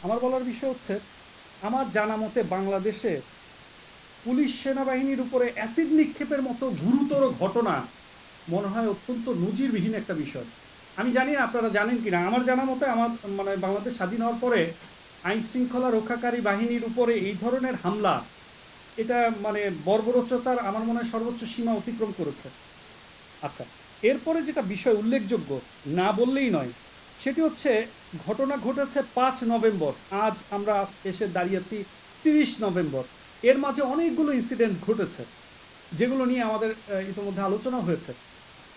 আমার বলার বিষয় হচ্ছে, আমার জানা মতে বাংলাদেশে পুলিশ সেনাবাহিনীর উপরে অ্যাসিড নিক্ষেপের মতো গুরুতর ঘটনা মনে হয় অত্যন্ত নজিরবিহীন একটা বিষয়। আমি জানি না আপনারা জানেন কিনা, আমার জানা মতে আমার মানে বাংলাদেশ স্বাধীন হওয়ার পরে আইন শৃঙ্খলা রক্ষাকারী বাহিনীর উপরে এই ধরনের হামলা, এটা মানে বর্বরোচ্চতার আমার মনে হয় সর্বোচ্চ সীমা অতিক্রম করেছে। আচ্ছা, এরপরে যেটা বিষয় উল্লেখযোগ্য, না বললেই নয়, সেটি হচ্ছে ঘটনা ঘটেছে 5 নভেম্বর। আজ আমরা এসে দাঁড়িয়েছি 30 নভেম্বর। এর মাঝে অনেকগুলো ইনসিডেন্ট ঘটেছে, যেগুলো নিয়ে আমাদের ইতিমধ্যে আলোচনা হয়েছে।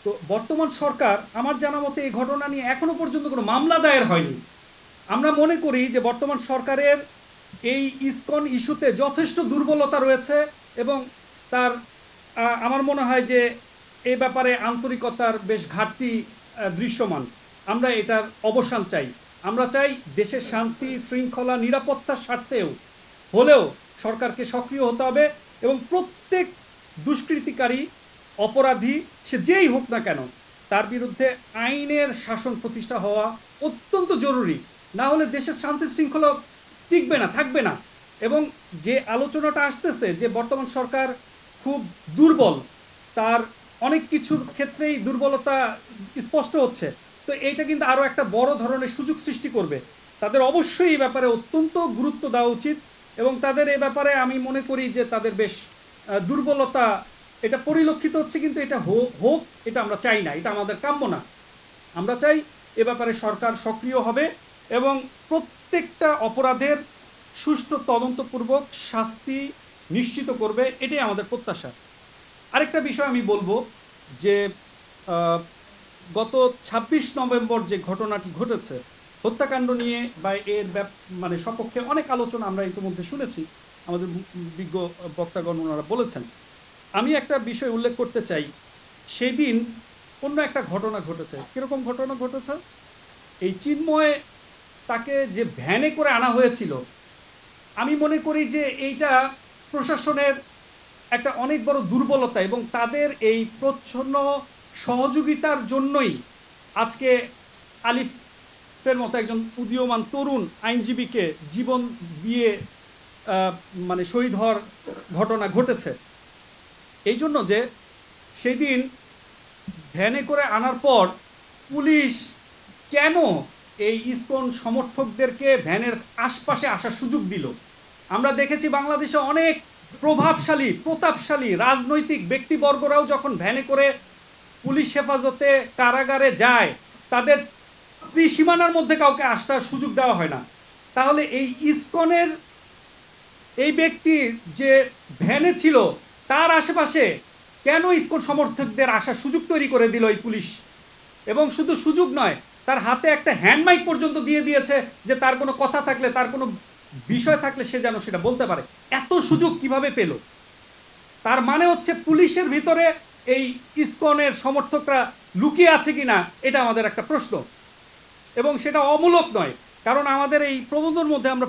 তো বর্তমান সরকার আমার জানা মতে এই ঘটনা নিয়ে এখনো পর্যন্ত কোনো মামলা দায়ের হয়নি। আমরা মনে করি যে বর্তমান সরকারের এই ইসকন ইস্যুতে যথেষ্ট দুর্বলতা রয়েছে, এবং তার আমার মনে হয় যে এই ব্যাপারে আন্তরিকতার বেশ ঘাটতি দৃশ্যমান। আমরা এটার অবসান চাই। আমরা চাই দেশের শান্তি শৃঙ্খলা নিরাপত্তার স্বার্থেও হলেও সরকারকে সক্রিয় হতে হবে, এবং প্রত্যেক দুষ্কৃতিকারী অপরাধী সে যেই হোক না কেন তার বিরুদ্ধে আইনের শাসন প্রতিষ্ঠা হওয়া অত্যন্ত জরুরি। না হলে দেশের শান্তি শৃঙ্খলা টিকবে না, থাকবে না। এবং যে আলোচনাটা আসতেছে যে বর্তমান সরকার খুব দুর্বল, তার অনেক কিছুর ক্ষেত্রেই দুর্বলতা স্পষ্ট হচ্ছে। তো এইটা কিন্তু আরও একটা বড় ধরনের সুযোগ সৃষ্টি করবে। তাদের অবশ্যই এই ব্যাপারে অত্যন্ত গুরুত্ব দেওয়া উচিত, এবং তাদের এ ব্যাপারে আমি মনে করি যে তাদের বেশ দুর্বলতা এটা পরিলক্ষিত হচ্ছে। কিন্তু এটা হোক, এটা আমরা চাই না, এটা আমাদের কাম্য না। আমরা চাই এ ব্যাপারে সরকার সক্রিয় হবে এবং প্রত্যেকটা অপরাধের সুষ্ঠু তদন্তপূর্বক শাস্তি নিশ্চিত করবে, এটাই আমাদের প্রত্যাশা। আরেকটা বিষয় আমি বলবো যে গত 26 নভেম্বর যে ঘটনাটি ঘটেছে, হত্যাকাণ্ড নিয়ে বা এর মানে সপক্ষে অনেক আলোচনা আমরা ইতিমধ্যে শুনেছি, আমাদের বিজ্ঞ বক্তাগণ ওনারা বলেছেন। আমি একটা বিষয় উল্লেখ করতে চাই, সেদিন অন্য একটা ঘটনা ঘটেছে। কীরকম ঘটনা ঘটেছে? এই চিন্ময়, তাকে যে ভ্যানে করে আনা হয়েছিল, আমি মনে করি যে এইটা প্রশাসনের একটা অনেক বড় দুর্বলতা, এবং তাদের এই প্রচ্ছন্ন সহযোগিতার জন্যই আজকে আলিফের মতো একজন উদীয়মান তরুণ আইনজীবীকে জীবন দিয়ে মানে শহীদ হওয়ার ঘটনা ঘটেছে। এই জন্য যে সেদিন ভ্যানে করে আনার পর পুলিশ কেন এই ইসকন সমর্থকদেরকে ভ্যানের আশপাশে আসার সুযোগ দিল? আমরা দেখেছি বাংলাদেশে অনেক প্রভাবশালী প্রতাপশালী রাজনৈতিক ব্যক্তিবর্গরাও যখন ভ্যানে করে পুলিশ হেফাজতে কারাগারে যায়, তাদের ত্রিসীমানার মধ্যে কাউকে আসার সুযোগ দেওয়া হয় না। তাহলে এই ইসকনের এই ব্যক্তি যে ভ্যানে ছিল তার আশেপাশে কেন ইসকন সমর্থকদের আসার সুযোগ তৈরি করে দিল এই পুলিশ? এবং শুধু সুযোগ নয়, তার হাতে একটা হ্যান্ড মাইক পর্যন্ত দিয়ে দিয়েছে, যে তার কোনো কথা থাকলে, তার কোনো বিষয় থাকলে সে যেন সেটা বলতে পারে। এত সুযোগ কিভাবে পেল? তার মানে হচ্ছে পুলিশের ভিতরে এই ইসকনের সমর্থকরা লুকিয়ে আছে কিনা, এটা আমাদের একটা প্রশ্ন, এবং সেটা অমূলক নয়। কারণ আমাদের এই প্রবন্ধের মধ্যে আমরা